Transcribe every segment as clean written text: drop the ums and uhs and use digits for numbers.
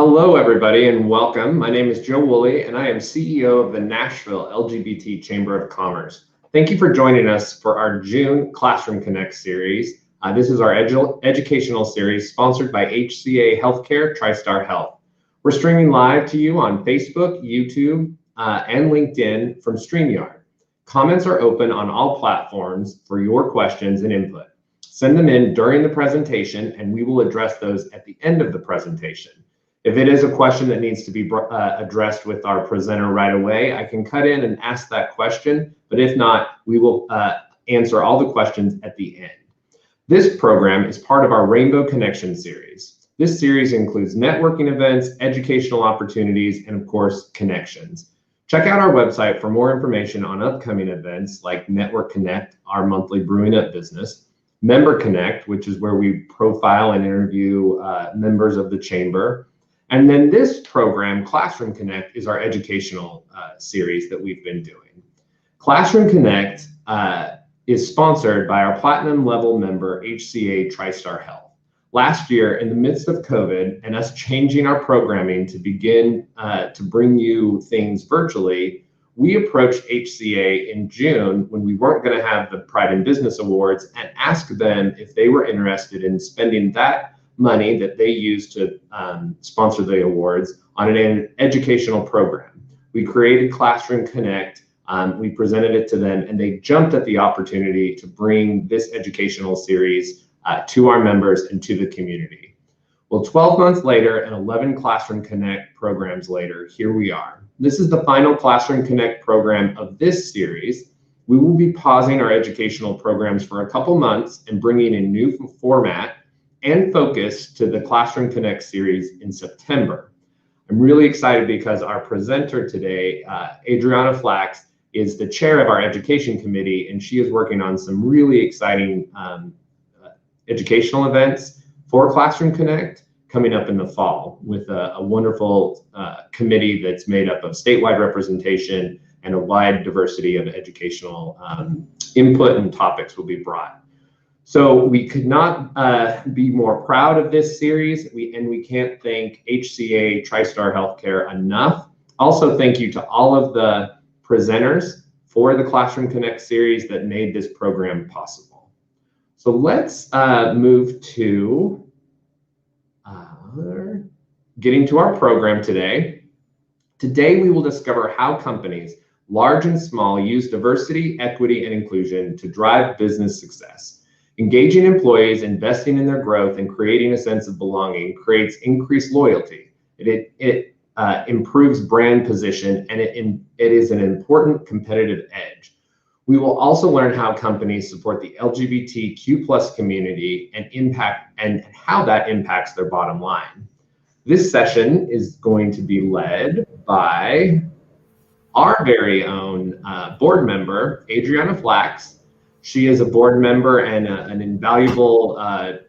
Hello, everybody, and welcome. My name is Joe Woolley, and I am CEO of the Nashville LGBT Chamber of Commerce. Thank you for joining us for our June Classroom Connect series. This is our educational series sponsored by HCA Healthcare, TriStar Health. We're streaming live to you on Facebook, YouTube, and LinkedIn from StreamYard. Comments are open on all platforms for your questions and input. Send them in during the presentation, and we will address those at the end of the presentation. If it is a question that needs to be addressed with our presenter right away, I can cut in and ask that question, but if not, we will answer all the questions at the end. This program is part of our Rainbow Connection series. This series includes networking events, educational opportunities, and of course, connections. Check out our website for more information on upcoming events like Network Connect, our monthly brewing up business, Member Connect, which is where we profile and interview members of the chamber. And then this program, Classroom Connect, is our educational series that we've been doing. Classroom Connect is sponsored by our platinum level member, HCA TriStar Health. Last year, in the midst of COVID and us changing our programming to begin to bring you things virtually, we approached HCA in June when we weren't going to have the Pride in Business Awards and asked them if they were interested in spending that money that they use to sponsor the awards on an educational program. We created Classroom Connect, we presented it to them, and they jumped at the opportunity to bring this educational series to our members and to the community. Well, 12 months later and 11 Classroom Connect programs later, here we are. This is the final Classroom Connect program of this series. We will be pausing our educational programs for a couple months and bringing a new format and focus to the Classroom Connect series in September. I'm really excited because our presenter today, Adriana Flax, is the chair of our education committee, and she is working on some really exciting educational events for Classroom Connect coming up in the fall with a wonderful committee that's made up of statewide representation and a wide diversity of educational input and topics will be brought. So we could not be more proud of this series, and we can't thank HCA TriStar Healthcare enough. Also, thank you to all of the presenters for the Classroom Connect series that made this program possible. So let's move to getting to our program today. Today, we will discover how companies, large and small, use diversity, equity, and inclusion to drive business success. Engaging employees, investing in their growth, and creating a sense of belonging creates increased loyalty. It improves brand position, and it is an important competitive edge. We will also learn how companies support the LGBTQ+ community and how that impacts their bottom line. This session is going to be led by our very own board member, Adriana Flax. She is a board member and an invaluable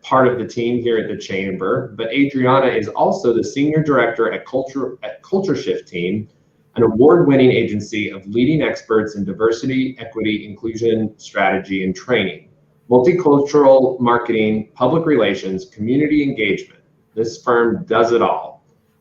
part of the team here at the Chamber, but Adriana is also the Senior Director at Culture Shift Team, an award-winning agency of leading experts in diversity, equity, inclusion, strategy, and training, multicultural marketing, public relations, community engagement. This firm does it all.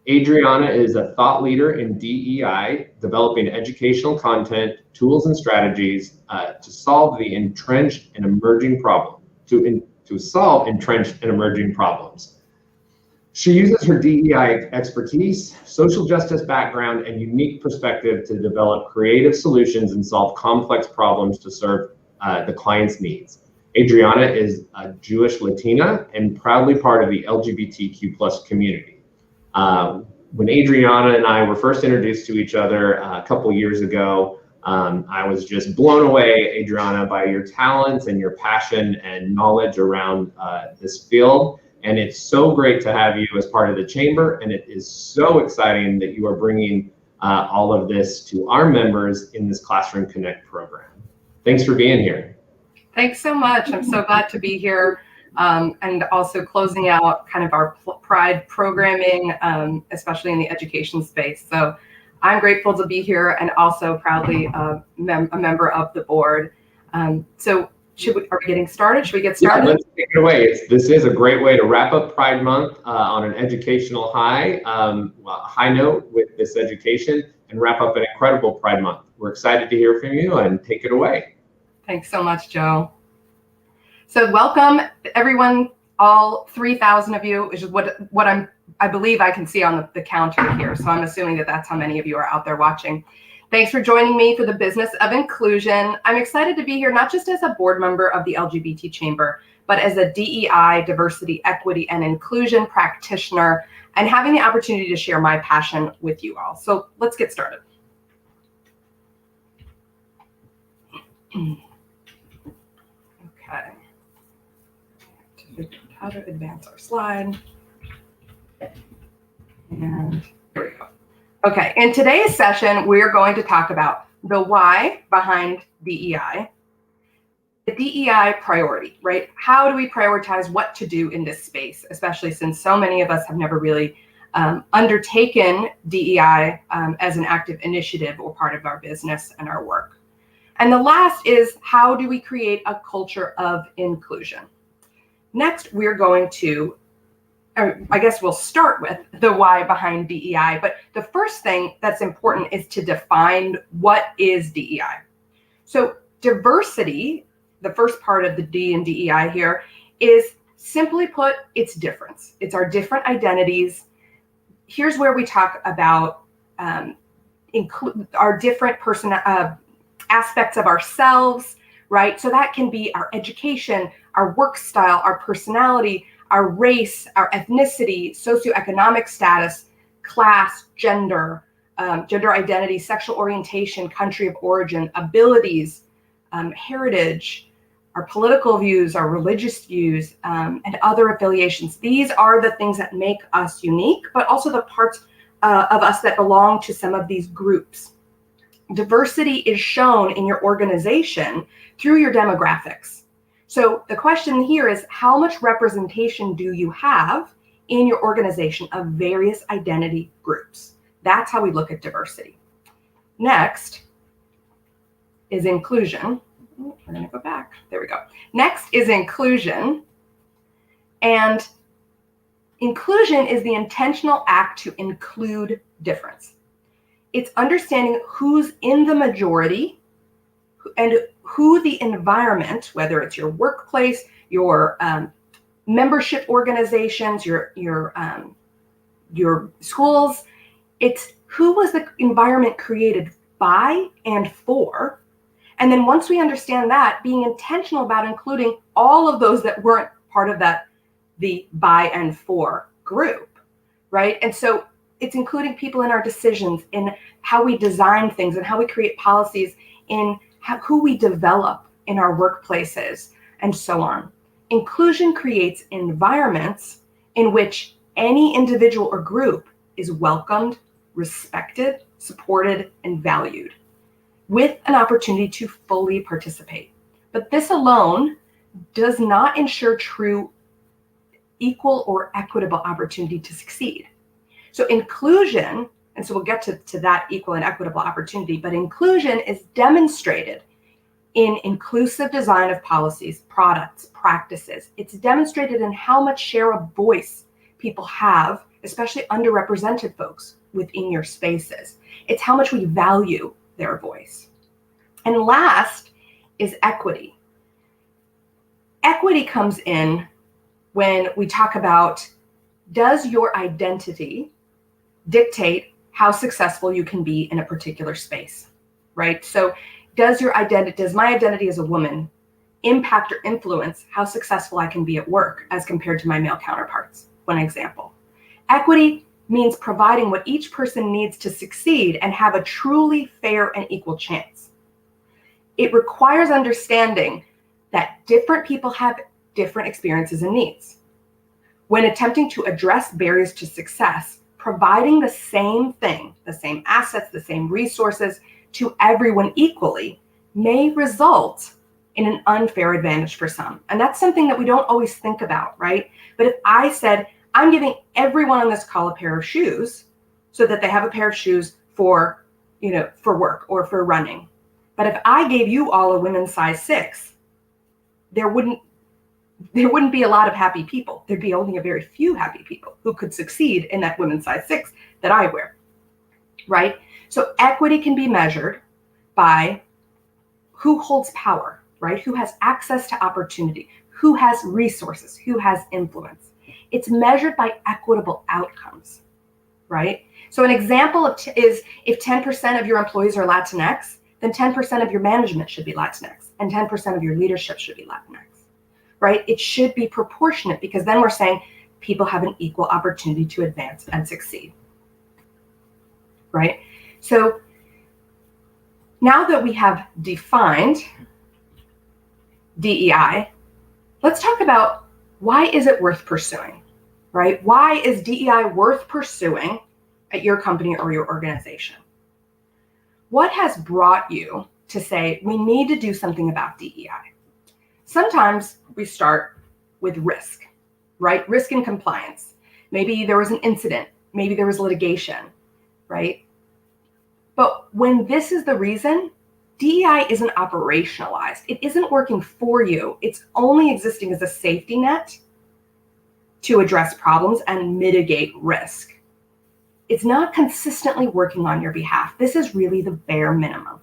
Adriana is a thought leader in DEI, developing educational content, tools, and strategies to solve the entrenched and emerging problem. To solve entrenched and emerging problems. She uses her DEI expertise, social justice background, and unique perspective to develop creative solutions and solve complex problems to serve the client's needs. Adriana is a Jewish Latina and proudly part of the LGBTQ+ community. When Adriana and I were first introduced to each other a couple years ago, I was just blown away, Adriana, by your talents and your passion and knowledge around this field. And it's so great to have you as part of the Chamber, and it is so exciting that you are bringing all of this to our members in this Classroom Connect program. Thanks for being here. Thanks so much. I'm so glad to be here. And also closing out kind of our Pride programming, especially in the education space. So I'm grateful to be here and also proudly a member of the board. So Are we getting started? Should we get Yeah, started? let's take it away. This is a great way to wrap up Pride Month on an educational high note with this education and wrap up an incredible Pride Month. We're excited to hear from you and take it away. Thanks so much, Joe. So welcome everyone, all 3,000 of you, which is what I believe I can see on the counter here. So I'm assuming that that's how many of you are out there watching. Thanks for joining me for the Business of Inclusion. I'm excited to be here, not just as a board member of the LGBT Chamber, but as a DEI, diversity, equity, and inclusion practitioner, and having the opportunity to share my passion with you all. So let's get started. Okay. How to advance our slide. And here we go. Okay, in today's session, we're going to talk about the why behind DEI, the DEI priority, right? How do we prioritize what to do in this space, especially since so many of us have never really undertaken DEI as an active initiative or part of our business and our work. And the last is, how do we create a culture of inclusion? Next, we're going to I guess we'll start with the why behind DEI, but the first thing that's important is to define what is DEI. So diversity, the first part of the D in DEI here, is simply put, it's difference. It's our different identities. Here's where we talk about our different aspects of ourselves, right? So that can be our education, our work style, our personality, our race, our ethnicity, socioeconomic status, class, gender, gender identity, sexual orientation, country of origin, abilities, heritage, our political views, our religious views, and other affiliations. These are the things that make us unique, but also the parts of us that belong to some of these groups. Diversity is shown in your organization through your demographics. So the question here is, how much representation do you have in your organization of various identity groups? That's how we look at diversity. Next is inclusion. We're going to go back. There we go. Next is inclusion. And inclusion is the intentional act to include difference. It's understanding who's in the majority and who the environment, whether it's your workplace, your membership organizations, your schools, it's who was the environment created by and for. And then once we understand that, being intentional about including all of those that weren't part of the by and for group, right? And so it's including people in our decisions, in how we design things and how we create policies, in who we develop in our workplaces, and so on. Inclusion creates environments in which any individual or group is welcomed, respected, supported, and valued, with an opportunity to fully participate. But this alone does not ensure true equal or equitable opportunity to succeed. So inclusion, and so we'll get to that equal and equitable opportunity, but inclusion is demonstrated in inclusive design of policies, products, practices. It's demonstrated in how much share of voice people have, especially underrepresented folks within your spaces. It's how much we value their voice. And last is equity. Equity comes in when we talk about, does your identity dictate how successful you can be in a particular space, right? So does my identity as a woman impact or influence how successful I can be at work as compared to my male counterparts? One example. Equity means providing what each person needs to succeed and have a truly fair and equal chance. It requires understanding that different people have different experiences and needs. When attempting to address barriers to success, providing the same thing, the same assets, the same resources to everyone equally may result in an unfair advantage for some. And that's something that we don't always think about, right? But if I said, I'm giving everyone on this call a pair of shoes so that they have a pair of shoes for work or for running. But if I gave you all a women's size 6, there wouldn't be a lot of happy people. There'd be only a very few happy people who could succeed in that women's size 6 that I wear, right? So equity can be measured by who holds power, right? Who has access to opportunity, who has resources, who has influence. It's measured by equitable outcomes, right? So an example is if 10% of your employees are Latinx, then 10% of your management should be Latinx, and 10% of your leadership should be Latinx, right? It should be proportionate, because then we're saying people have an equal opportunity to advance and succeed, right? So now that we have defined DEI, let's talk about why is it worth pursuing, right? Why is DEI worth pursuing at your company or your organization? What has brought you to say, we need to do something about DEI? Sometimes we start with risk, right? Risk and compliance. Maybe there was an incident, maybe there was litigation, right? But when this is the reason, DEI isn't operationalized. It isn't working for you. It's only existing as a safety net to address problems and mitigate risk. It's not consistently working on your behalf. This is really the bare minimum.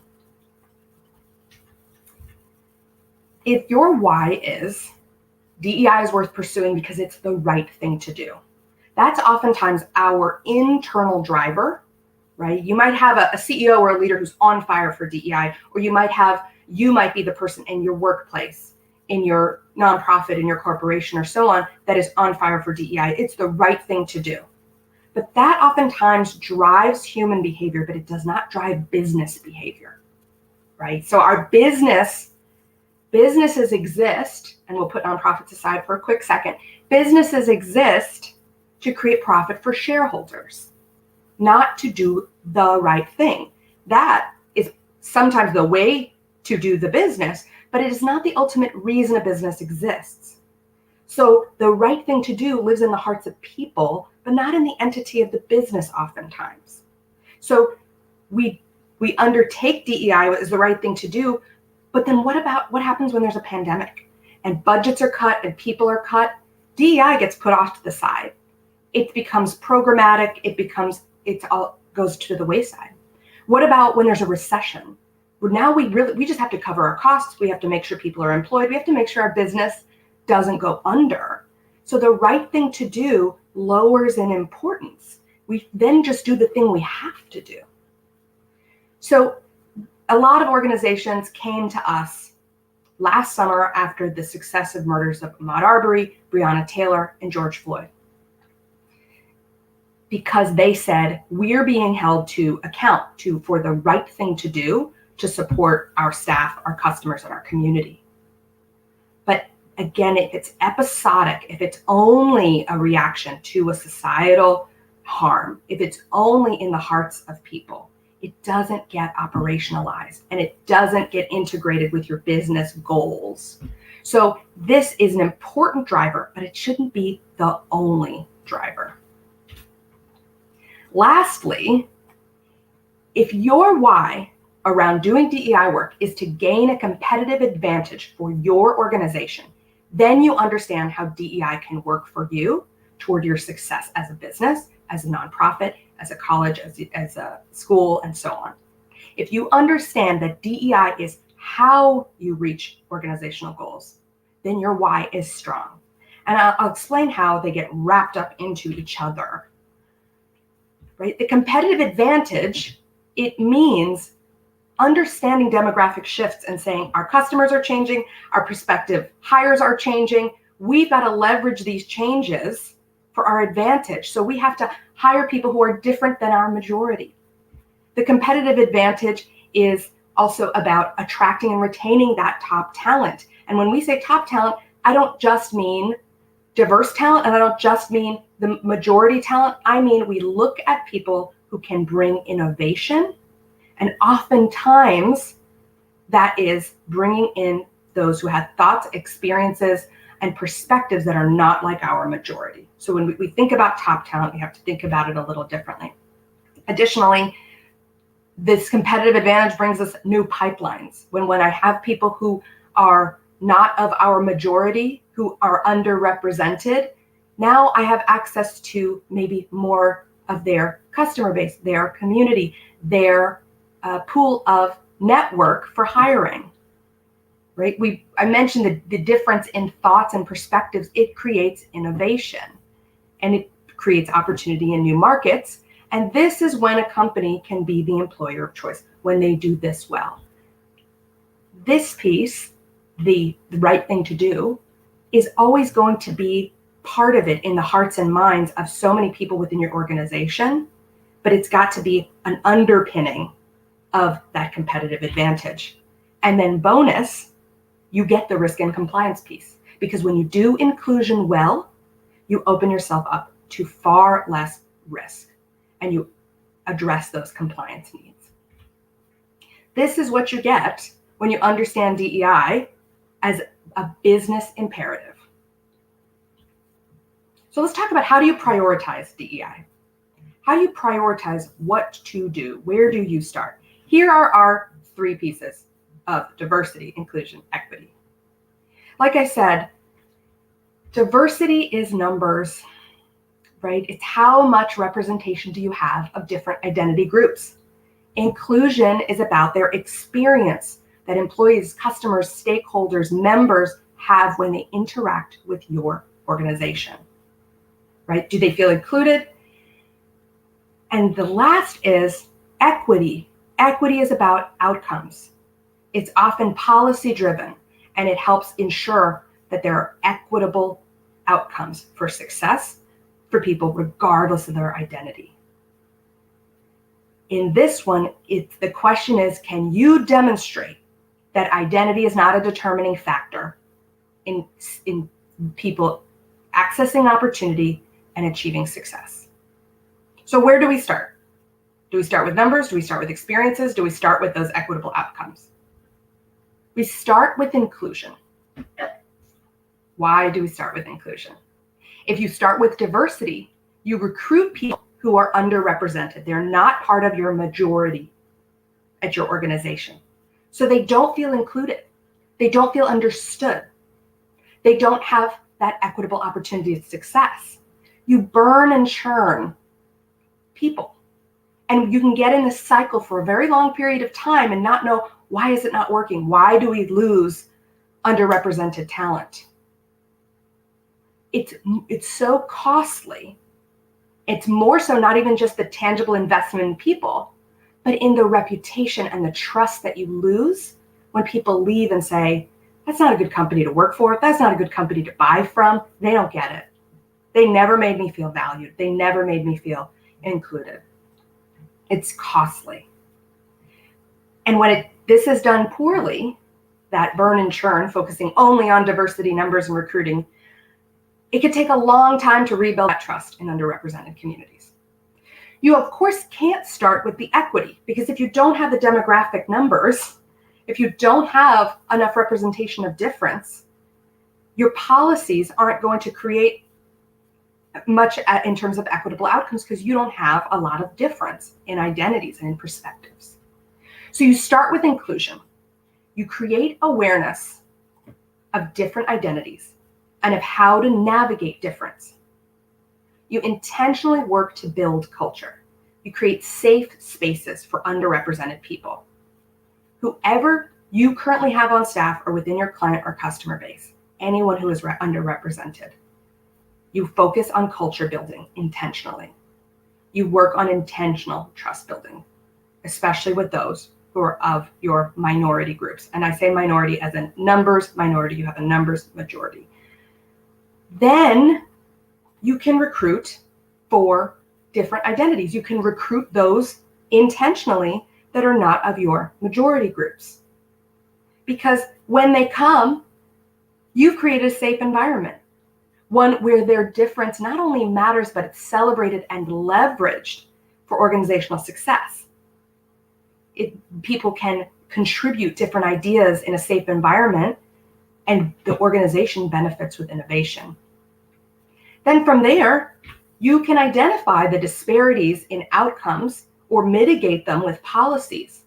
If your why is DEI is worth pursuing because it's the right thing to do, that's oftentimes our internal driver, right? You might have a CEO or a leader who's on fire for DEI, or you might be the person in your workplace, in your nonprofit, in your corporation, or so on, that is on fire for DEI. It's the right thing to do. But that oftentimes drives human behavior, but it does not drive business behavior, right? So our businesses exist, and we'll put nonprofits aside for a quick second. Businesses exist to create profit for shareholders, not to do the right thing. That is sometimes the way to do the business, but it is not the ultimate reason a business exists. So the right thing to do lives in the hearts of people, but not in the entity of the business oftentimes. So we undertake DEI as the right thing to do, but then what happens when there's a pandemic and budgets are cut and people are cut? DEI gets put off to the side. It becomes programmatic. It all goes to the wayside. What about when there's a recession? Now we just have to cover our costs. We have to make sure people are employed. We have to make sure our business doesn't go under. So the right thing to do lowers in importance. We then just do the thing we have to do. So a lot of organizations came to us last summer after the successive murders of Ahmaud Arbery, Breonna Taylor, and George Floyd, because they said, we're being held to account for the right thing to do to support our staff, our customers, and our community. But again, if it's episodic, if it's only a reaction to a societal harm, if it's only in the hearts of people, it doesn't get operationalized and it doesn't get integrated with your business goals. So this is an important driver, but it shouldn't be the only driver. Lastly, if your why around doing DEI work is to gain a competitive advantage for your organization, then you understand how DEI can work for you toward your success as a business, as a nonprofit, as a college, as a school, and so on. If you understand that DEI is how you reach organizational goals, then your why is strong. And I'll explain how they get wrapped up into each other. Right? The competitive advantage, it means understanding demographic shifts and saying our customers are changing, our prospective hires are changing. We've got to leverage these changes for our advantage. So we have to hire people who are different than our majority. The competitive advantage is also about attracting and retaining that top talent. And when we say top talent, I don't just mean diverse talent, and I don't just mean the majority talent. I mean, we look at people who can bring innovation, and oftentimes that is bringing in those who have thoughts, experiences, and perspectives that are not like our majority. So when we think about top talent, we have to think about it a little differently. Additionally, this competitive advantage brings us new pipelines. When I have people who are not of our majority who are underrepresented, now I have access to maybe more of their customer base, their community, their pool of network for hiring, right? I mentioned the difference in thoughts and perspectives. It creates innovation and it creates opportunity in new markets. And this is when a company can be the employer of choice, when they do this well. This piece, the right thing to do, is always going to be part of it in the hearts and minds of so many people within your organization, but it's got to be an underpinning of that competitive advantage. And then bonus, you get the risk and compliance piece, because when you do inclusion well, you open yourself up to far less risk and you address those compliance needs. This is what you get when you understand DEI as a business imperative. So let's talk about, how do you prioritize DEI? How do you prioritize what to do? Where do you start? Here are our 3 pieces of diversity, inclusion, equity. Like I said, diversity is numbers, right? It's how much representation do you have of different identity groups. Inclusion is about their experience that employees, customers, stakeholders, members have when they interact with your organization, right? Do they feel included? And the last is equity. Equity is about outcomes. It's often policy driven, and it helps ensure that there are equitable outcomes for success for people regardless of their identity. In this one, the question is, can you demonstrate that identity is not a determining factor in people accessing opportunity and achieving success? So where do we start? Do we start with numbers? Do we start with experiences? Do we start with those equitable outcomes? We start with inclusion. Why do we start with inclusion? If you start with diversity, you recruit people who are underrepresented. They're not part of your majority at your organization. So they don't feel included. They don't feel understood. They don't have that equitable opportunity of success. You burn and churn people. And you can get in this cycle for a very long period of time and not know, why is it not working? Why do we lose underrepresented talent? It's so costly. It's more so not even just the tangible investment in people, but in the reputation and the trust that you lose when people leave and say, that's not a good company to work for. That's not a good company to buy from. They don't get it. They never made me feel valued. They never made me feel included. It's costly. And when this is done poorly, that burn and churn, focusing only on diversity numbers and recruiting, it could take a long time to rebuild that trust in underrepresented communities. You, of course, can't start with the equity, because if you don't have the demographic numbers, if you don't have enough representation of difference, your policies aren't going to create much in terms of equitable outcomes, because you don't have a lot of difference in identities and in perspectives. So you start with inclusion. You create awareness of different identities and of how to navigate difference. You intentionally work to build culture. You create safe spaces for underrepresented people. Whoever you currently have on staff or within your client or customer base, anyone who is underrepresented, you focus on culture building intentionally. You work on intentional trust building, especially with those who are of your minority groups. And I say minority as in numbers minority. You have a numbers majority. Then you can recruit for different identities. You can recruit those intentionally that are not of your majority groups. Because when they come, you've created a safe environment, one where their difference not only matters, but it's celebrated and leveraged for organizational success. People can contribute different ideas in a safe environment, and the organization benefits with innovation. Then from there, you can identify the disparities in outcomes or mitigate them with policies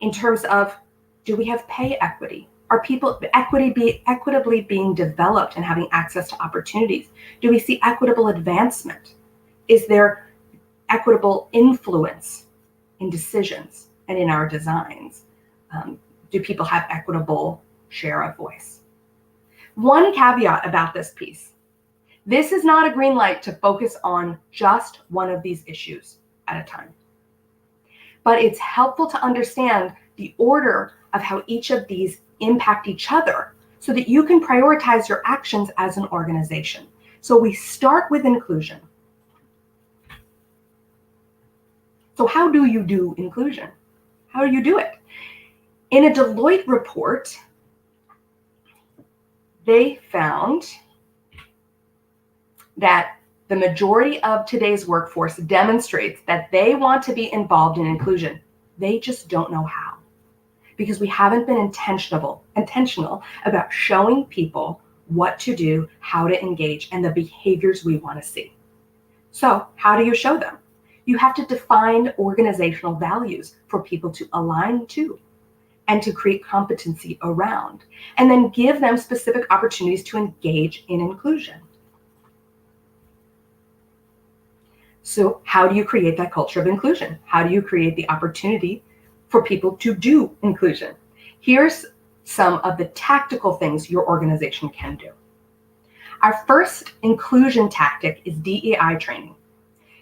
in terms of, do we have pay equity? Are people equitably being developed and having access to opportunities? Do we see equitable advancement? Is there equitable influence in decisions and in our designs? Do people have equitable share of voice? One caveat about this piece: this is not a green light to focus on just one of these issues at a time. But it's helpful to understand the order of how each of these impact each other so that you can prioritize your actions as an organization. So we start with inclusion. So how do you do inclusion? How do you do it? In a Deloitte report, they found that the majority of today's workforce demonstrates that they want to be involved in inclusion. They just don't know how, because we haven't been intentional about showing people what to do, how to engage, and the behaviors we want to see. So how do you show them? You have to define organizational values for people to align to and to create competency around, and then give them specific opportunities to engage in inclusion. So how do you create that culture of inclusion? How do you create the opportunity for people to do inclusion? Here's some of the tactical things your organization can do. Our first inclusion tactic is DEI training.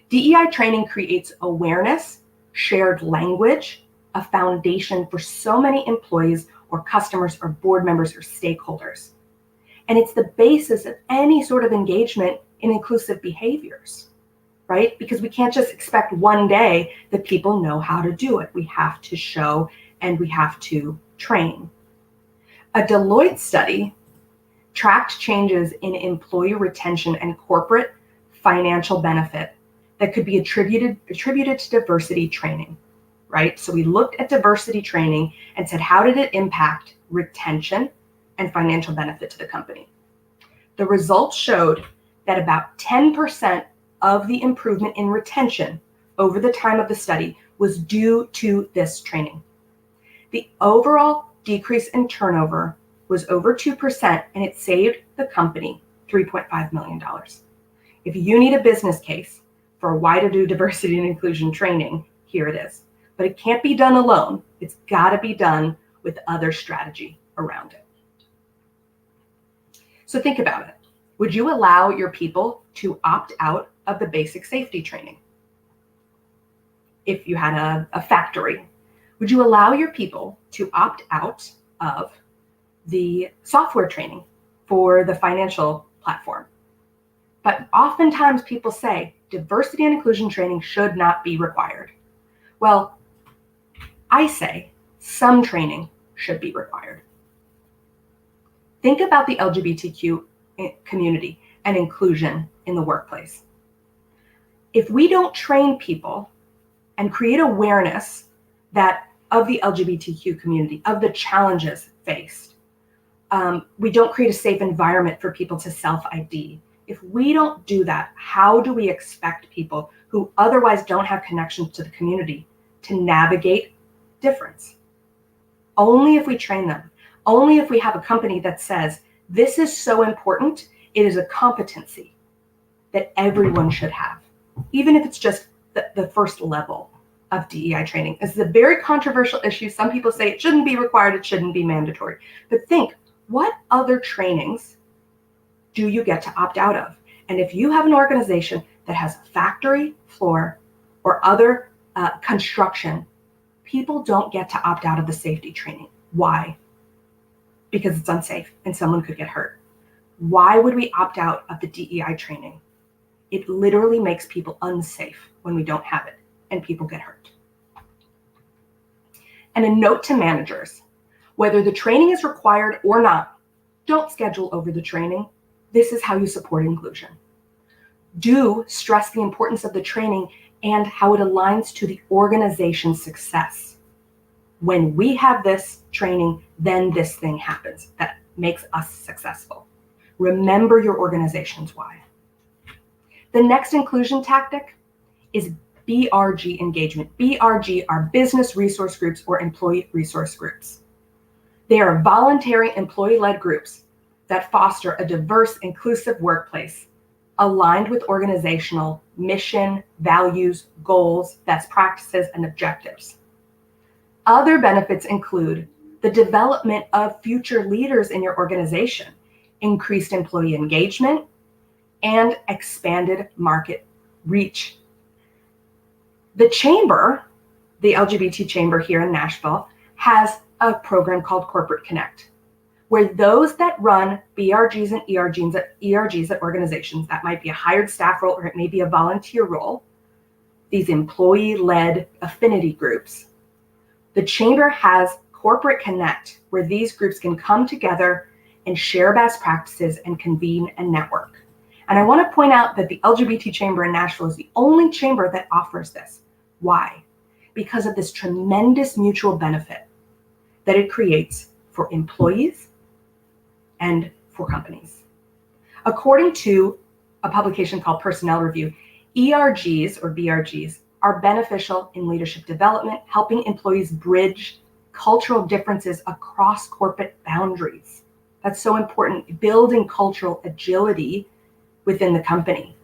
DEI training creates awareness, shared language, a foundation for so many employees or customers or board members or stakeholders. And it's the basis of any sort of engagement in inclusive behaviors, right? Because we can't just expect one day that people know how to do it. We have to show and we have to train. A Deloitte study tracked changes in employee retention and corporate financial benefit that could be attributed to diversity training, right? So we looked at diversity training and said, how did it impact retention and financial benefit to the company? The results showed that about 10% of the improvement in retention over the time of the study was due to this training. The overall decrease in turnover was over 2%, and it saved the company $3.5 million. If you need a business case for why to do diversity and inclusion training, here it is. But it can't be done alone. It's got to be done with other strategy around it. So think about it. Would you allow your people to opt out of the basic safety training? If you had a factory, would you allow your people to opt out of the software training for the financial platform? But oftentimes people say diversity and inclusion training should not be required. Well, I say some training should be required. Think about the LGBTQ community and inclusion in the workplace. If we don't train people and create awareness of the LGBTQ community, of the challenges faced, we don't create a safe environment for people to self-ID. If we don't do that, how do we expect people who otherwise don't have connections to the community to navigate difference? Only if we train them. Only if we have a company that says, this is so important, it is a competency that everyone should have, even if it's just the first level of DEI training. This is a very controversial issue. Some people say it shouldn't be required, it shouldn't be mandatory. But think, what other trainings do you get to opt out of? And if you have an organization that has factory floor or other construction, people don't get to opt out of the safety training. Why? Because it's unsafe and someone could get hurt. Why would we opt out of the DEI training? It literally makes people unsafe when we don't have it and people get hurt. And a note to managers, whether the training is required or not, don't schedule over the training. This is how you support inclusion. Do stress the importance of the training and how it aligns to the organization's success. When we have this training, then this thing happens that makes us successful. Remember your organization's why. The next inclusion tactic is BRG engagement. BRG are business resource groups or employee resource groups. They are voluntary employee-led groups that foster a diverse, inclusive workplace aligned with organizational mission, values, goals, best practices, and objectives. Other benefits include the development of future leaders in your organization, increased employee engagement, and expanded market reach. The chamber, the LGBT chamber here in Nashville, has a program called Corporate Connect, where those that run BRGs and ERGs at organizations, that might be a hired staff role or it may be a volunteer role, these employee-led affinity groups, the chamber has Corporate Connect, where these groups can come together and share best practices and convene and network. And I want to point out that the LGBT chamber in Nashville is the only chamber that offers this. Why? Because of this tremendous mutual benefit that it creates for employees and for companies. According to a publication called Personnel Review, ERGs or BRGs are beneficial in leadership development, helping employees bridge cultural differences across corporate boundaries. That's so important, building cultural agility within the company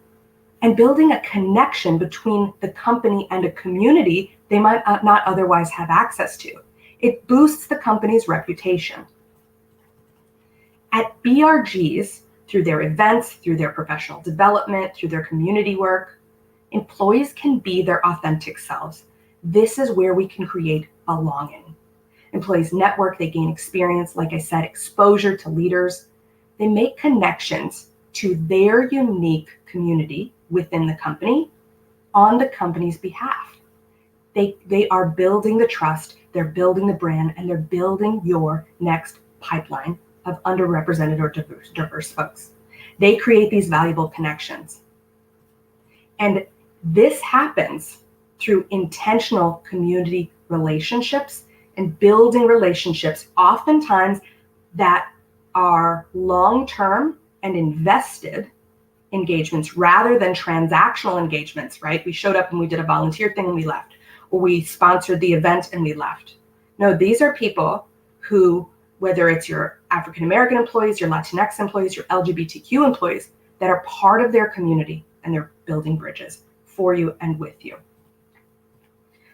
and building a connection between the company and a community they might not otherwise have access to. It boosts the company's reputation. At BRGs, through their events, through their professional development, through their community work, employees can be their authentic selves. This is where we can create belonging. Employees network, they gain experience, like I said, exposure to leaders. They make connections to their unique community within the company on the company's behalf. They are building the trust, they're building the brand, and they're building your next pipeline of underrepresented or diverse folks. They create these valuable connections. And this happens through intentional community relationships and building relationships, oftentimes that are long-term and invested engagements rather than transactional engagements, right? We showed up and we did a volunteer thing and we left, or we sponsored the event and we left. No, these are people who, whether it's your African-American employees, your Latinx employees, your LGBTQ employees, that are part of their community and they're building bridges for you and with you.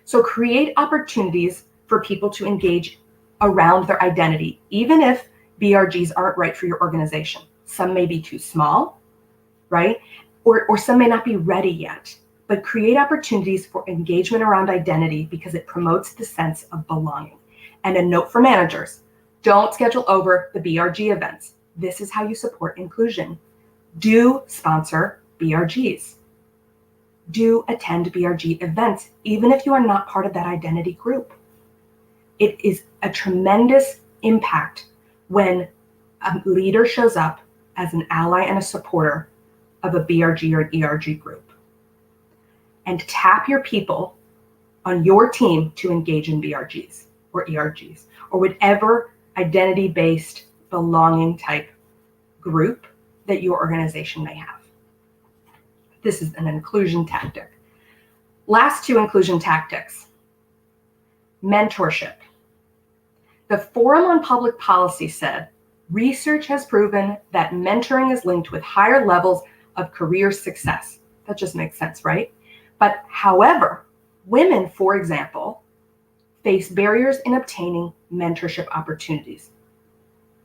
So create opportunities for people to engage around their identity, even if BRGs aren't right for your organization. Some may be too small, right? Or some may not be ready yet, but create opportunities for engagement around identity because it promotes the sense of belonging. And a note for managers, don't schedule over the BRG events. This is how you support inclusion. Do sponsor BRGs. Do attend BRG events, even if you are not part of that identity group. It is a tremendous impact when a leader shows up as an ally and a supporter of a BRG or an ERG group. And tap your people on your team to engage in BRGs or ERGs or whatever identity-based belonging type group that your organization may have. This is an inclusion tactic. Last two inclusion tactics. Mentorship. The Forum on Public Policy said, research has proven that mentoring is linked with higher levels of career success. That just makes sense, right? But however, women, for example, face barriers in obtaining mentorship opportunities.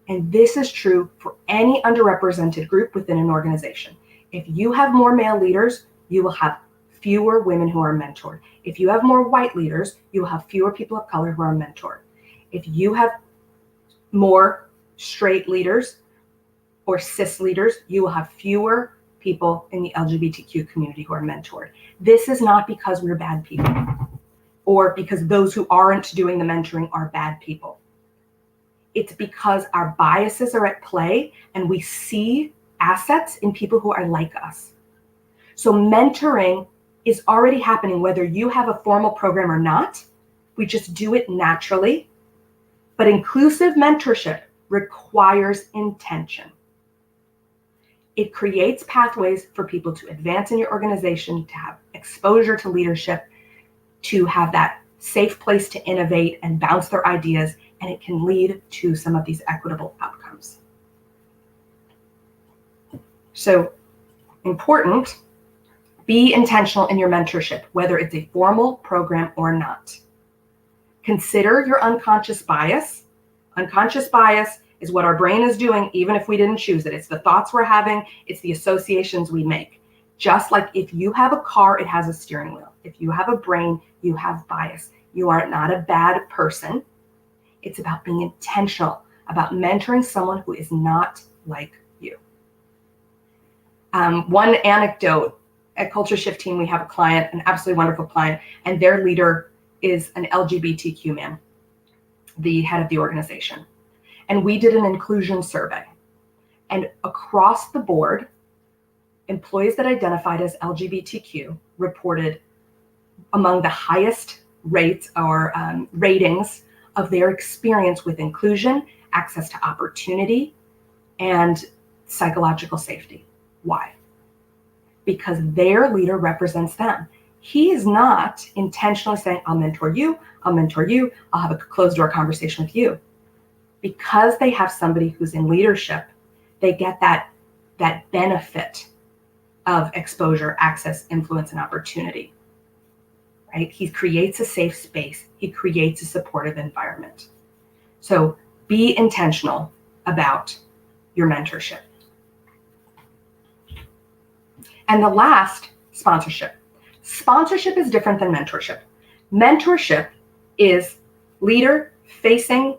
And this is true for any underrepresented group within an organization. If you have more male leaders, you will have fewer women who are mentored. If you have more white leaders, you will have fewer people of color who are mentored. If you have more straight leaders or cis leaders, you will have fewer people in the LGBTQ community who are mentored. This is not because we're bad people or because those who aren't doing the mentoring are bad people. It's because our biases are at play and we see assets in people who are like us. So mentoring is already happening whether you have a formal program or not. We just do it naturally. But inclusive mentorship requires intention. It creates pathways for people to advance in your organization, to have exposure to leadership, to have that safe place to innovate and bounce their ideas, and it can lead to some of these equitable outcomes. So important, be intentional in your mentorship, whether it's a formal program or not. Consider your unconscious bias. Unconscious bias is what our brain is doing, even if we didn't choose it. It's the thoughts we're having. It's the associations we make. Just like if you have a car, it has a steering wheel. If you have a brain, you have bias. You are not a bad person. It's about being intentional, about mentoring someone who is not like you. One anecdote, at Culture Shift Team, we have a client, an absolutely wonderful client, and their leader is an LGBTQ man, the head of the organization. And we did an inclusion survey. And across the board, employees that identified as LGBTQ reported among the highest rates or ratings of their experience with inclusion, access to opportunity, and psychological safety. Why? Because their leader represents them. He is not intentionally saying, I'll mentor you, I'll have a closed door conversation with you. Because they have somebody who's in leadership, they get that benefit of exposure, access, influence, and opportunity. Right? He creates a safe space. He creates a supportive environment. So be intentional about your mentorship. And the last, sponsorship. Sponsorship is different than mentorship. Mentorship is leader facing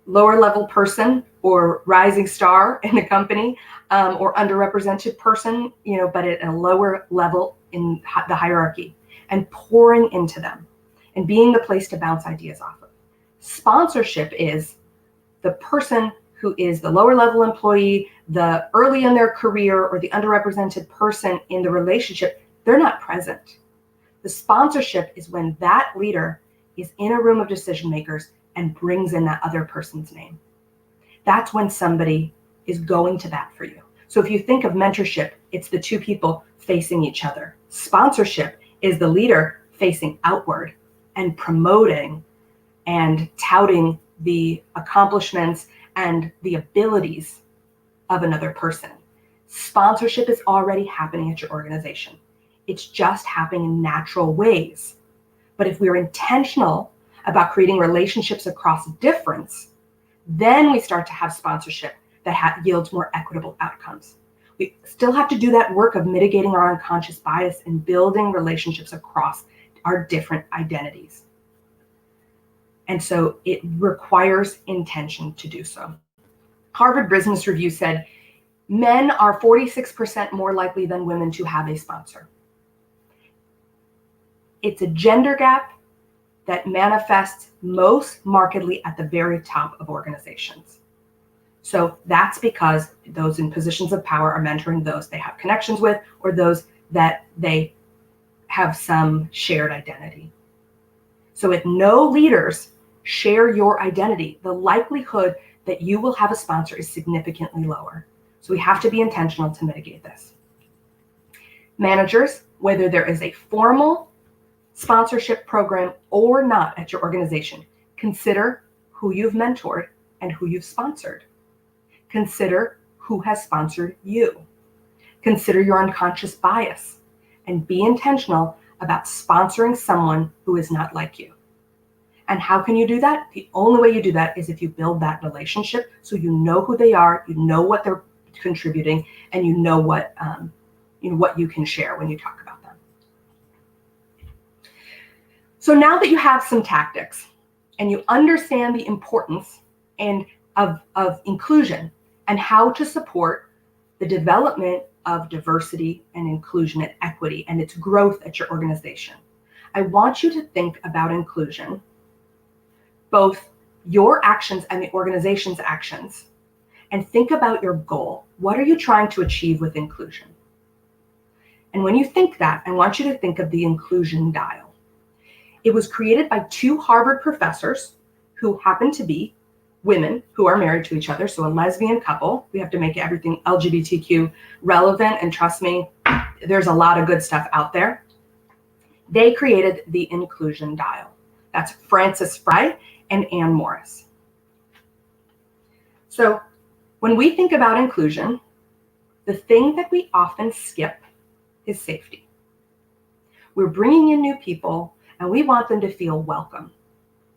lower level person or rising star in the company, or underrepresented person, but at a lower level in the hierarchy, and pouring into them and being the place to bounce ideas off of. Sponsorship is the person who is the lower level employee, the early in their career, or the underrepresented person in the relationship. They're not present. The sponsorship is when that leader is in a room of decision makers and brings in that other person's name. That's when somebody is going to bat for you. So if you think of mentorship, it's the two people facing each other. Sponsorship is the leader facing outward and promoting and touting the accomplishments and the abilities of another person. Sponsorship is already happening at your organization. It's just happening in natural ways. But if we're intentional about creating relationships across difference, then we start to have sponsorship that yields more equitable outcomes. We still have to do that work of mitigating our unconscious bias and building relationships across our different identities. And so it requires intention to do so. Harvard Business Review said, men are 46% more likely than women to have a sponsor. It's a gender gap that manifests most markedly at the very top of organizations. So that's because those in positions of power are mentoring those they have connections with, or those that they have some shared identity. So if no leaders share your identity, the likelihood that you will have a sponsor is significantly lower. So we have to be intentional to mitigate this. Managers, whether there is a formal sponsorship program or not at your organization, consider who you've mentored and who you've sponsored. Consider who has sponsored you. Consider your unconscious bias and be intentional about sponsoring someone who is not like you. And how can you do that? The only way you do that is if you build that relationship so you know who they are, you know what they're contributing, and you know what you can share when you talk about them. So now that you have some tactics and you understand the importance of inclusion and how to support the development of diversity and inclusion and equity and its growth at your organization, I want you to think about inclusion, both your actions and the organization's actions, and think about your goal. What are you trying to achieve with inclusion? And when you think that, I want you to think of the inclusion dial. It was created by two Harvard professors who happen to be women who are married to each other, so a lesbian couple. We have to make everything LGBTQ relevant, and trust me, there's a lot of good stuff out there. They created the inclusion dial. That's Frances Frye and Ann Morris. So when we think about inclusion, the thing that we often skip is safety. We're bringing in new people and we want them to feel welcome,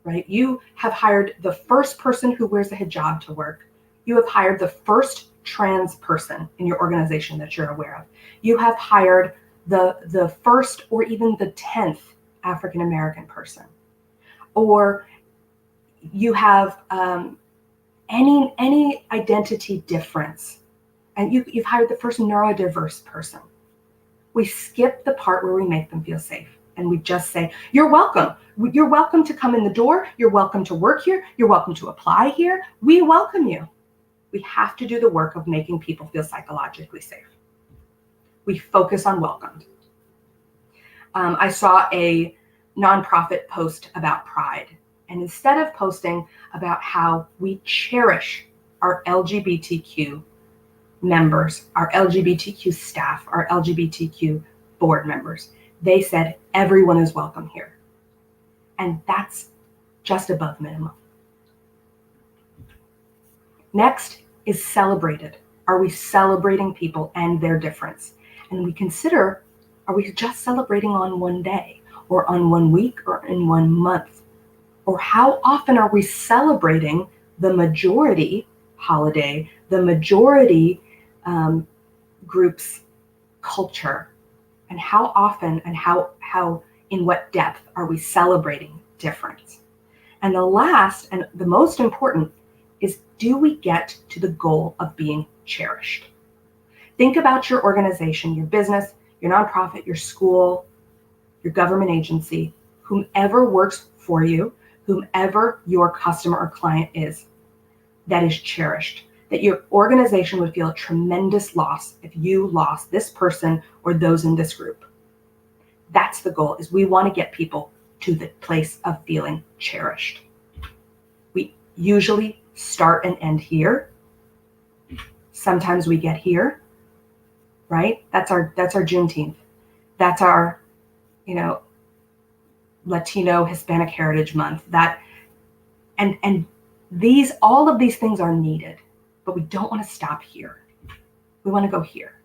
right? You have hired the first person who wears a hijab to work. You have hired the first trans person in your organization that you're aware of. You have hired the first or even the 10th African American person. Or you have any identity difference, and you've hired the first neurodiverse person. We skip the part where we make them feel safe, and we just say, you're welcome. You're welcome to come in the door. You're welcome to work here. You're welcome to apply here. We welcome you. We have to do the work of making people feel psychologically safe. We focus on welcomed. I saw a nonprofit post about pride. And instead of posting about how we cherish our LGBTQ members, our LGBTQ staff, our LGBTQ board members, they said everyone is welcome here. And that's just above minimum. Next is celebrated. Are we celebrating people and their difference? And we consider, are we just celebrating on one day or on 1 week or in 1 month? Or how often are we celebrating the majority holiday, the majority group's culture? And how often and how in what depth are we celebrating difference? And the last and the most important is, do we get to the goal of being cherished? Think about your organization, your business, your nonprofit, your school, your government agency, whomever works for you, whomever your customer or client is, that is cherished, that your organization would feel a tremendous loss if you lost this person or those in this group. That's the goal, is we want to get people to the place of feeling cherished. We usually start and end here. Sometimes we get here, right? That's our Juneteenth. That's our, Latino Hispanic Heritage Month. And all of these things are needed, but we don't want to stop here. We want to go here.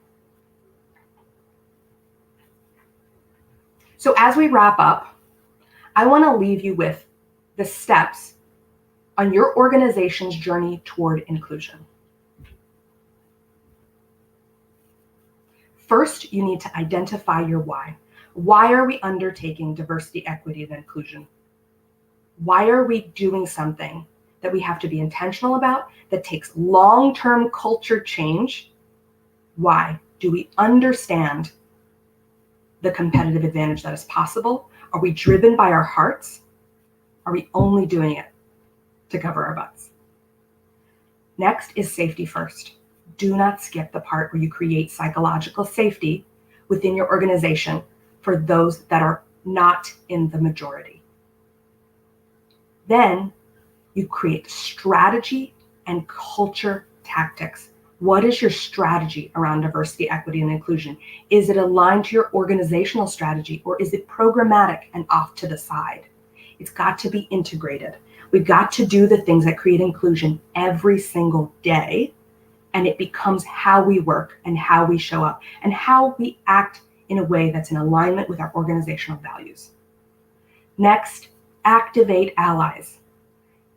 So as we wrap up, I want to leave you with the steps on your organization's journey toward inclusion. First, you need to identify your why. Why are we undertaking diversity, equity, and inclusion? Why are we doing something that we have to be intentional about, that takes long-term culture change? Why? Do we understand the competitive advantage that is possible? Are we driven by our hearts? Are we only doing it to cover our butts? Next is safety first. Do not skip the part where you create psychological safety within your organization for those that are not in the majority. Then you create strategy and culture tactics. What is your strategy around diversity, equity, and inclusion? Is it aligned to your organizational strategy, or is it programmatic and off to the side? It's got to be integrated. We've got to do the things that create inclusion every single day, and it becomes how we work and how we show up and how we act in a way that's in alignment with our organizational values. Next, activate allies.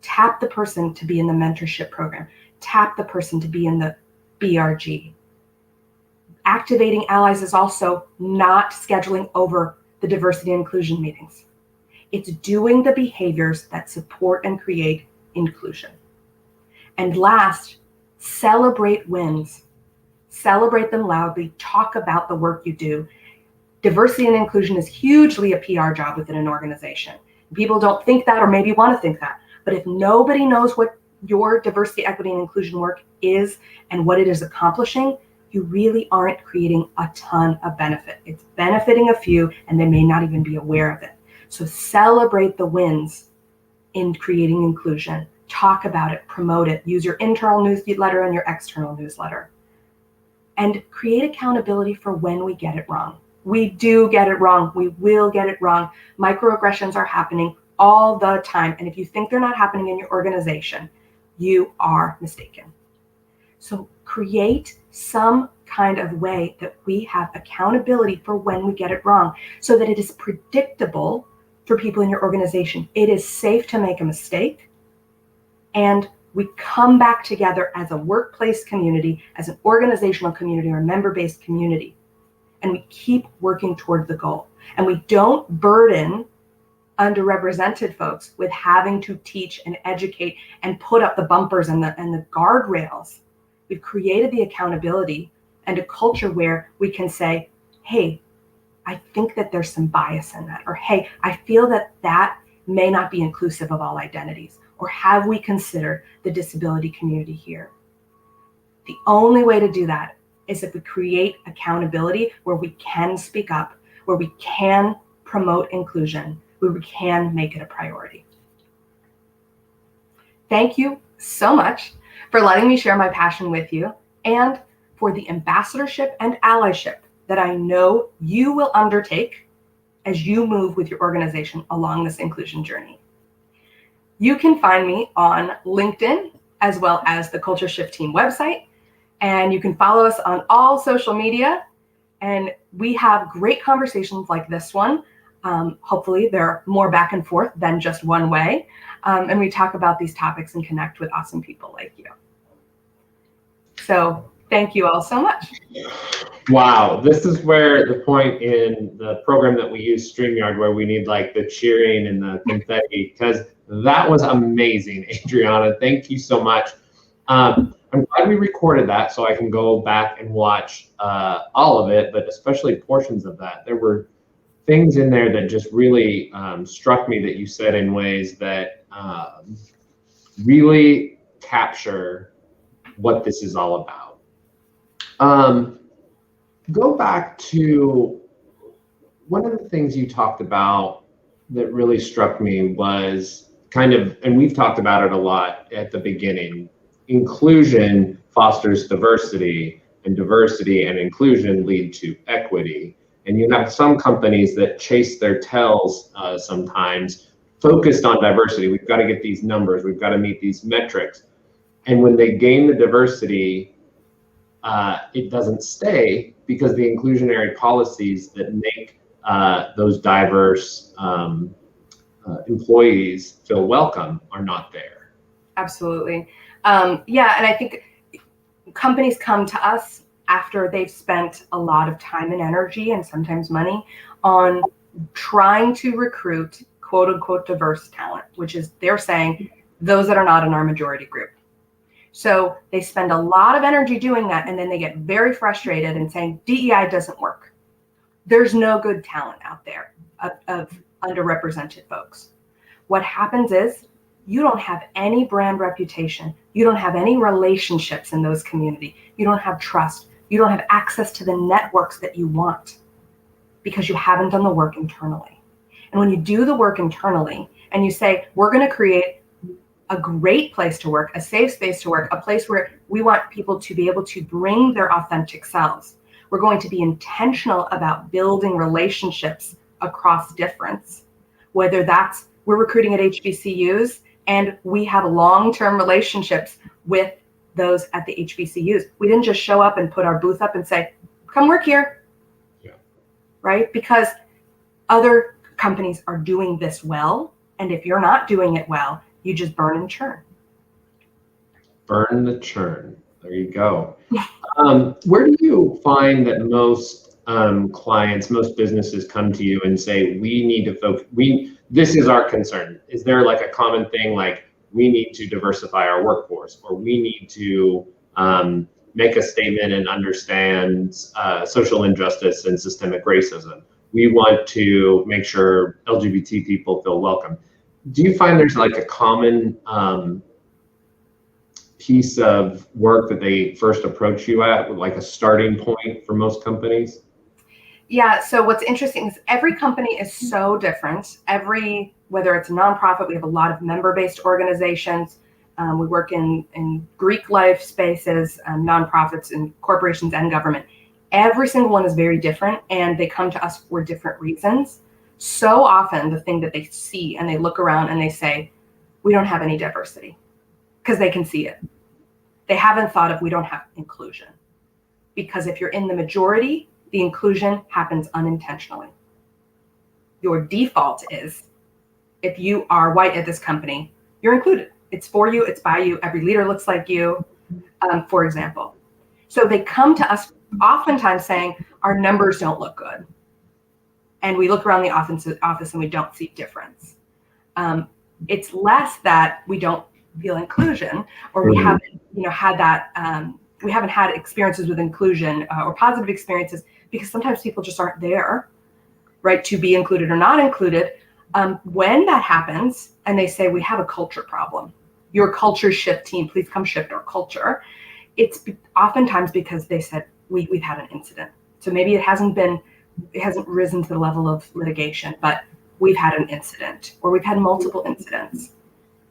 Tap the person to be in the mentorship program. Tap the person to be in the BRG. Activating allies is also not scheduling over the diversity and inclusion meetings. It's doing the behaviors that support and create inclusion. And last, celebrate wins. Celebrate them loudly. Talk about the work you do. Diversity and inclusion is hugely a PR job within an organization. People don't think that, or maybe want to think that. But if nobody knows what your diversity, equity, and inclusion work is and what it is accomplishing, you really aren't creating a ton of benefit. It's benefiting a few, and they may not even be aware of it. So celebrate the wins in creating inclusion. Talk about it, promote it, use your internal newsletter and your external newsletter. And create accountability for when we get it wrong. We do get it wrong. We will get it wrong. Microaggressions are happening all the time. And if you think they're not happening in your organization, you are mistaken. So create some kind of way that we have accountability for when we get it wrong, so that it is predictable for people in your organization. It is safe to make a mistake, and we come back together as a workplace community, as an organizational community or member-based community, and we keep working toward the goal. And we don't burden underrepresented folks with having to teach and educate and put up the bumpers and the guardrails. We've created the accountability and a culture where we can say, hey, I think that there's some bias in that, or hey, I feel that that may not be inclusive of all identities, or have we considered the disability community here? The only way to do that is if we create accountability where we can speak up, where we can promote inclusion, where we can make it a priority. Thank you so much for letting me share my passion with you, and for the ambassadorship and allyship that I know you will undertake as you move with your organization along this inclusion journey. You can find me on LinkedIn as well as the Culture Shift Team website, and you can follow us on all social media, and we have great conversations like this one. Hopefully they're more back and forth than just one way, and we talk about these topics and connect with awesome people like you. So thank you all so much. Wow, this is where the point in the program that we use, StreamYard, where we need like the cheering and the confetti, because that was amazing, Adriana. Thank you so much. I'm glad we recorded that so I can go back and watch all of it, but especially portions of that. There were things in there that just really struck me that you said in ways that really capture what this is all about. Go back to one of the things you talked about that really struck me was kind of, and we've talked about it a lot at the beginning, inclusion fosters diversity, and diversity and inclusion lead to equity. And you have some companies that chase their tails sometimes, focused on diversity. We've got to get these numbers, we've got to meet these metrics. And when they gain the diversity, it doesn't stay, because the inclusionary policies that make those diverse employees feel welcome are not there. Absolutely. Yeah, and I think companies come to us after they've spent a lot of time and energy, and sometimes money, on trying to recruit quote unquote diverse talent, which is, they're saying, those that are not in our majority group. So they spend a lot of energy doing that, and then they get very frustrated and saying, DEI doesn't work. There's no good talent out there of underrepresented folks. What happens is, you don't have any brand reputation. You don't have any relationships in those communities. You don't have trust. You don't have access to the networks that you want, because you haven't done the work internally. And when you do the work internally and you say, we're going to create a great place to work, a safe space to work, a place where we want people to be able to bring their authentic selves. We're going to be intentional about building relationships across difference, whether that's, we're recruiting at HBCUs and we have long-term relationships with those at the HBCUs. We didn't just show up and put our booth up and say, come work here. Yeah. Right? Because other companies are doing this well. And if you're not doing it well, you just burn and churn. Burn the churn. There you go. Where do you find that most clients, most businesses come to you and say, we need to focus, this is our concern? Is there like a common thing, like, we need to diversify our workforce, or we need to make a statement and understand social injustice and systemic racism? We want to make sure LGBT people feel welcome. Do you find there's like a common piece of work that they first approach you at, with like a starting point for most companies? Yeah, so what's interesting is every company is so different. Whether it's a nonprofit, we have a lot of member-based organizations. We work in Greek life spaces, nonprofits, and corporations and government. Every single one is very different, and they come to us for different reasons. So often the thing that they see, and they look around and they say, we don't have any diversity. because they can see it. They haven't thought of, we don't have inclusion. Because if you're in the majority, the inclusion happens unintentionally. Your default is, if you are white at this company, you're included. It's for you, it's by you, every leader looks like you, for example. So they come to us oftentimes saying, our numbers don't look good. And we look around the office and we don't see difference. It's less that we don't feel inclusion, or we haven't, had that, we haven't had experiences with inclusion or positive experiences, because sometimes people just aren't there, right, to be included or not included. When that happens and they say, we have a culture problem, your culture shift team, please come shift our culture. It's oftentimes because they said, we've had an incident. So maybe it hasn't risen to the level of litigation, but we've had an incident, or we've had multiple incidents.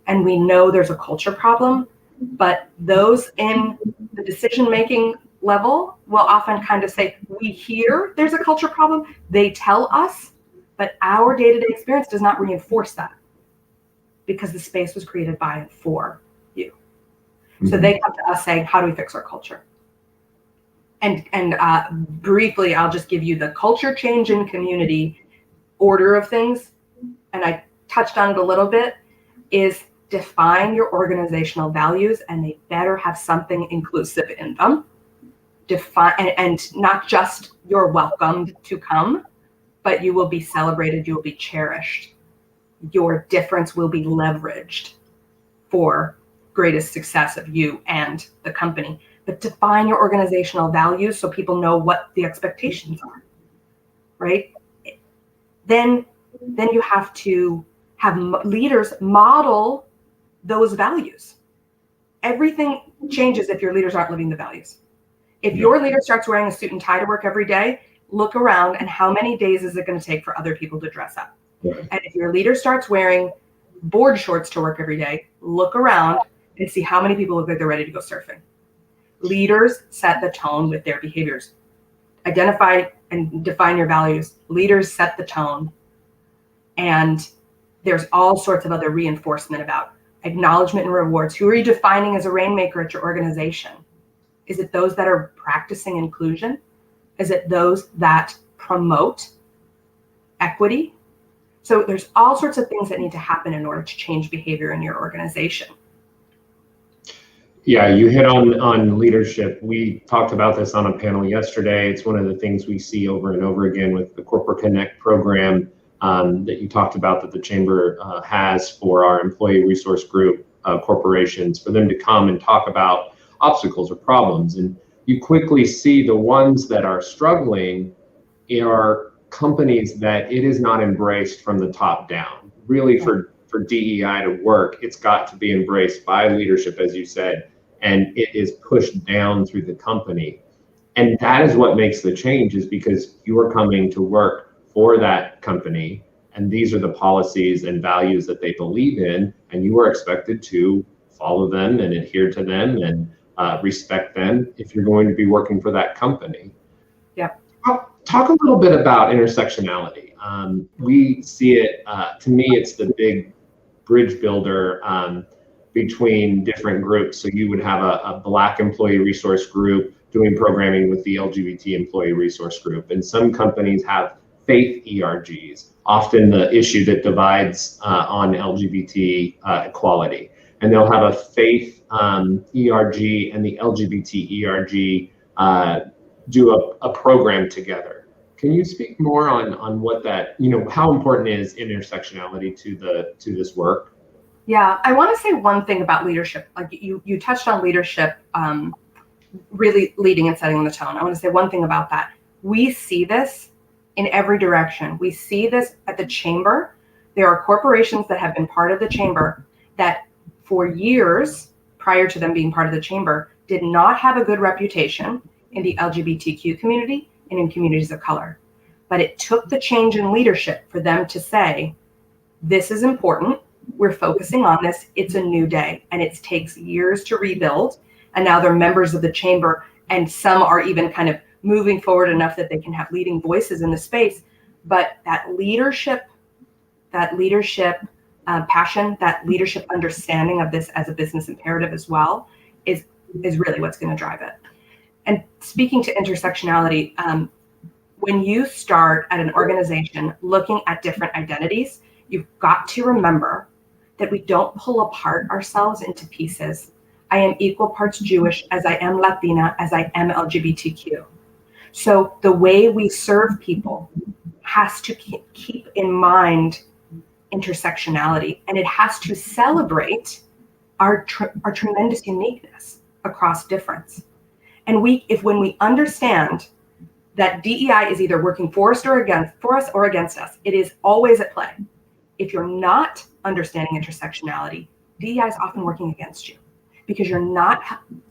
And we know there's a culture problem, but those in the decision-making level will often kind of say, we hear there's a culture problem, they tell us, but our day-to-day experience does not reinforce that, because the space was created by and for you. Mm-hmm. So they come to us saying, how do we fix our culture? And briefly, I'll just give you the culture change in community order of things, and I touched on it a little bit, is define your organizational values, and they better have something inclusive in them. Define, and not just you're welcomed to come, but you will be celebrated, you will be cherished. Your difference will be leveraged for greatest success of you and the company. But define your organizational values so people know what the expectations are, right? Then you have to have leaders model those values. Everything changes if your leaders aren't living the values. If your leader starts wearing a suit and tie to work every day, look around, and how many days is it going to take for other people to dress up? Yeah. And if your leader starts wearing board shorts to work every day, look around and see how many people look like they're ready to go surfing. Leaders set the tone with their behaviors. Identify and define your values. Leaders set the tone. And there's all sorts of other reinforcement about acknowledgement and rewards. Who are you defining as a rainmaker at your organization? Is it those that are practicing inclusion? Is it those that promote equity? So there's all sorts of things that need to happen in order to change behavior in your organization. Yeah, you hit on leadership. We talked about this on a panel yesterday. It's one of the things we see over and over again with the Corporate Connect program that you talked about, that the Chamber has for our employee resource group corporations, for them to come and talk about obstacles or problems. And you quickly see the ones that are struggling are companies that it is not embraced from the top down. Really, for DEI to work, it's got to be embraced by leadership, as you said, and it is pushed down through the company. And that is what makes the change, is because you are coming to work for that company, and these are the policies and values that they believe in, and you are expected to follow them and adhere to them and respect them if you're going to be working for that company. Yeah. Talk a little bit about intersectionality. We see it, to me, it's the big bridge builder between different groups. So you would have a Black employee resource group doing programming with the LGBT employee resource group. And some companies have faith ERGs, often the issue that divides on LGBT equality. And they'll have a faith ERG and the LGBT ERG do a program together. Can you speak more on what that, how important is intersectionality to this work? Yeah, I want to say one thing about leadership. Like you touched on leadership, really leading and setting the tone. I want to say one thing about that. We see this in every direction. We see this at the Chamber. There are corporations that have been part of the Chamber that for years prior to them being part of the Chamber did not have a good reputation in the LGBTQ community and in communities of color. But it took the change in leadership for them to say, this is important. We're focusing on this. It's a new day, and it takes years to rebuild. And now they're members of the Chamber, and some are even kind of moving forward enough that they can have leading voices in the space. But that leadership passion, that leadership understanding of this as a business imperative as well, is really what's going to drive it. And speaking to intersectionality, when you start at an organization looking at different identities, you've got to remember that we don't pull apart ourselves into pieces. I am equal parts Jewish as I am Latina, as I am LGBTQ. So the way we serve people has to keep in mind intersectionality, and it has to celebrate our tremendous uniqueness across difference. And when we understand that DEI is either working for us or against us, it is always at play. If you're not understanding intersectionality, DEI is often working against you because you're not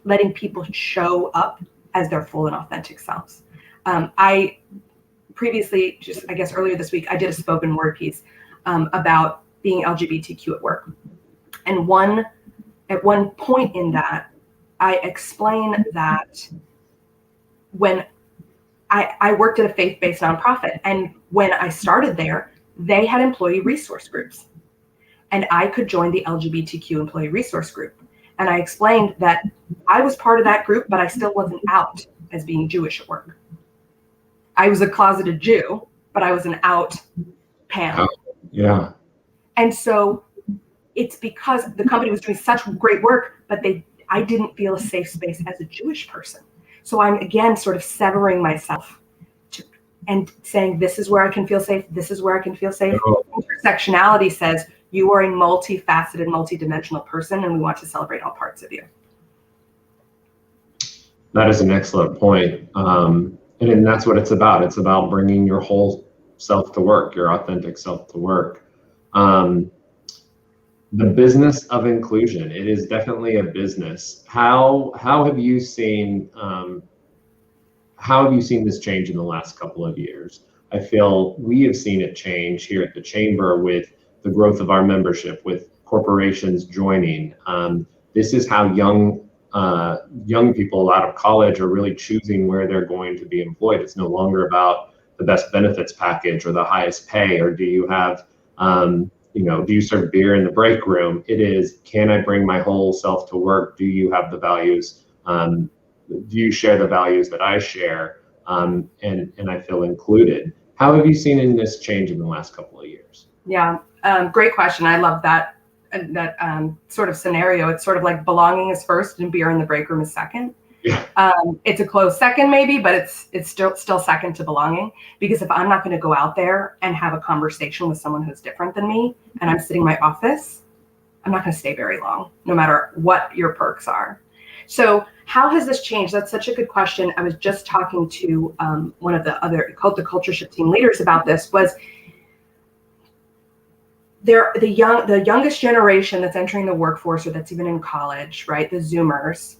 letting people show up as their full and authentic selves. I previously, I guess earlier this week, I did a spoken word piece about being LGBTQ at work. And at one point in that, I explain that when I worked at a faith-based nonprofit, and when I started there, they had employee resource groups, and I could join the LGBTQ employee resource group. And I explained that I was part of that group, but I still wasn't out as being Jewish at work. I was a closeted Jew, but I was an out Pam. Oh, yeah. And so it's because the company was doing such great work, but I didn't feel a safe space as a Jewish person. So I'm again sort of severing myself and saying, this is where I can feel safe. This is where I can feel safe. Oh. Intersectionality says you are a multifaceted, multidimensional person, and we want to celebrate all parts of you. That is an excellent point. And that's what it's about. It's about bringing your whole self to work, your authentic self to work. The business of inclusion, it is definitely a business. How have you seen this change in the last couple of years? I feel we have seen it change here at the Chamber with the growth of our membership, with corporations joining. This is how young people out of college are really choosing where they're going to be employed. It's no longer about the best benefits package or the highest pay, or do you have do you serve beer in the break room? It is, can I bring my whole self to work? Do you have the values? Do you share the values that I share? And I feel included. How have you seen this change in the last couple of years? Yeah, great question. I love that sort of scenario. It's sort of like belonging is first and beer in the break room is second. Yeah. It's a close second maybe, but it's still second to belonging, because if I'm not going to go out there and have a conversation with someone who's different than me and I'm sitting in my office, I'm not going to stay very long, no matter what your perks are. So how has this changed? That's such a good question. I was just talking to one of the other culture shift team leaders about this. Was the youngest generation that's entering the workforce, or that's even in college, right? The Zoomers,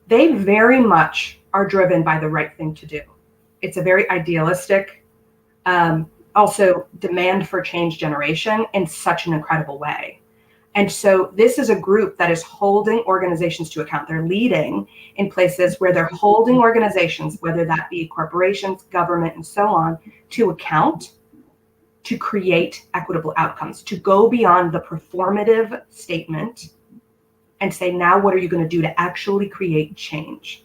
they very much are driven by the right thing to do. It's a very idealistic, also demand for change generation in such an incredible way. And so this is a group that is holding organizations to account. They're leading in places where they're holding organizations, whether that be corporations, government, and so on, to account, to create equitable outcomes, to go beyond the performative statement and say, now what are you going to do to actually create change?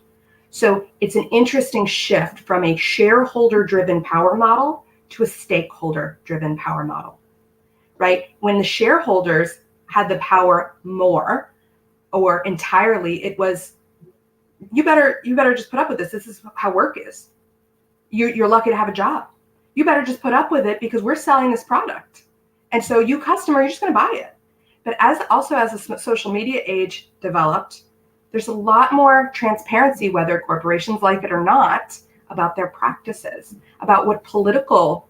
So it's an interesting shift from a shareholder-driven power model to a stakeholder-driven power model, right? When the shareholders had the power more or entirely, it was, you better just put up with this. This is how work is. You're lucky to have a job. You better just put up with it because we're selling this product. And so you customer, you're just going to buy it. But as the social media age developed, there's a lot more transparency, whether corporations like it or not, about their practices, about what political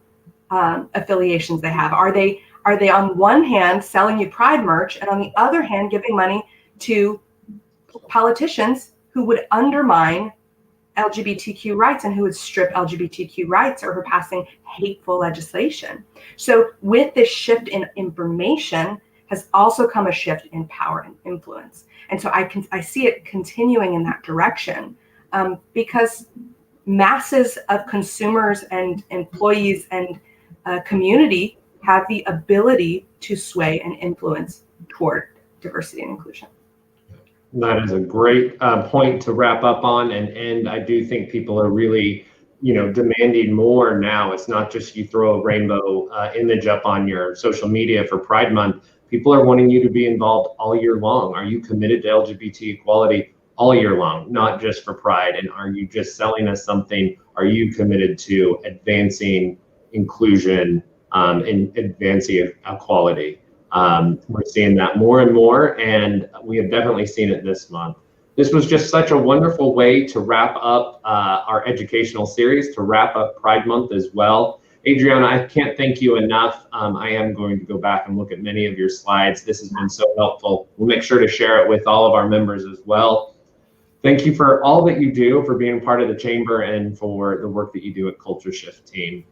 affiliations they have. Are they on one hand selling you Pride merch, and on the other hand giving money to politicians who would undermine LGBTQ rights and who would strip LGBTQ rights, or who are passing hateful legislation? So with this shift in information has also come a shift in power and influence. And so I see it continuing in that direction, because masses of consumers and employees and community have the ability to sway and influence toward diversity and inclusion. That is a great point to wrap up on and end. I do think people are really, demanding more now. It's not just you throw a rainbow image up on your social media for Pride Month. People are wanting you to be involved all year long. Are you committed to LGBT equality all year long, not just for Pride? And are you just selling us something? Are you committed to advancing inclusion and advancing equality? We're seeing that more and more, and we have definitely seen it this month. This was just such a wonderful way to wrap up our educational series, to wrap up Pride Month as well. Adriana, I can't thank you enough. I am going to go back and look at many of your slides. This has been so helpful. We'll make sure to share it with all of our members as well. Thank you for all that you do, for being part of the Chamber, and for the work that you do at Culture Shift Team.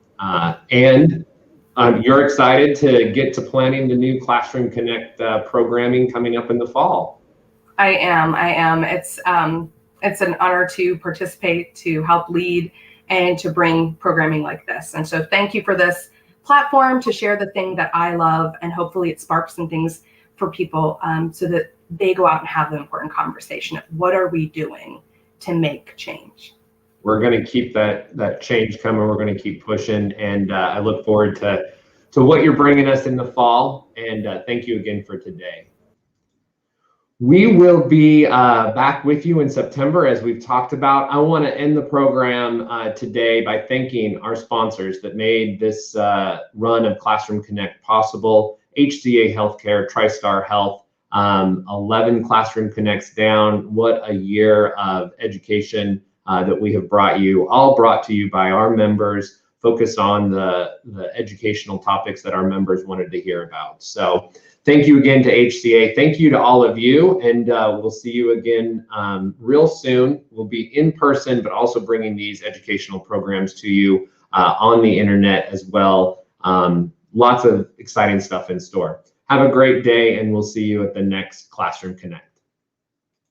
You're excited to get to planning the new Classroom Connect programming coming up in the fall. I am. It's an honor to participate, to help lead, and to bring programming like this. And so thank you for this platform to share the thing that I love, and hopefully it sparks some things for people so that they go out and have the important conversation of what are we doing to make change. We're going to keep that change coming. We're going to keep pushing, and I look forward to what you're bringing us in the fall. And thank you again for today. We will be back with you in September, as we've talked about. I want to end the program today by thanking our sponsors that made this run of Classroom Connect possible: HCA Healthcare, TriStar Health, 11 Classroom Connects down. What a year of education that we have brought you, all brought to you by our members, focused on the educational topics that our members wanted to hear about. So thank you again to HCA. Thank you to all of you, and we'll see you again real soon. We'll be in person, but also bringing these educational programs to you on the internet as well. Lots of exciting stuff in store. Have a great day, and we'll see you at the next Classroom Connect.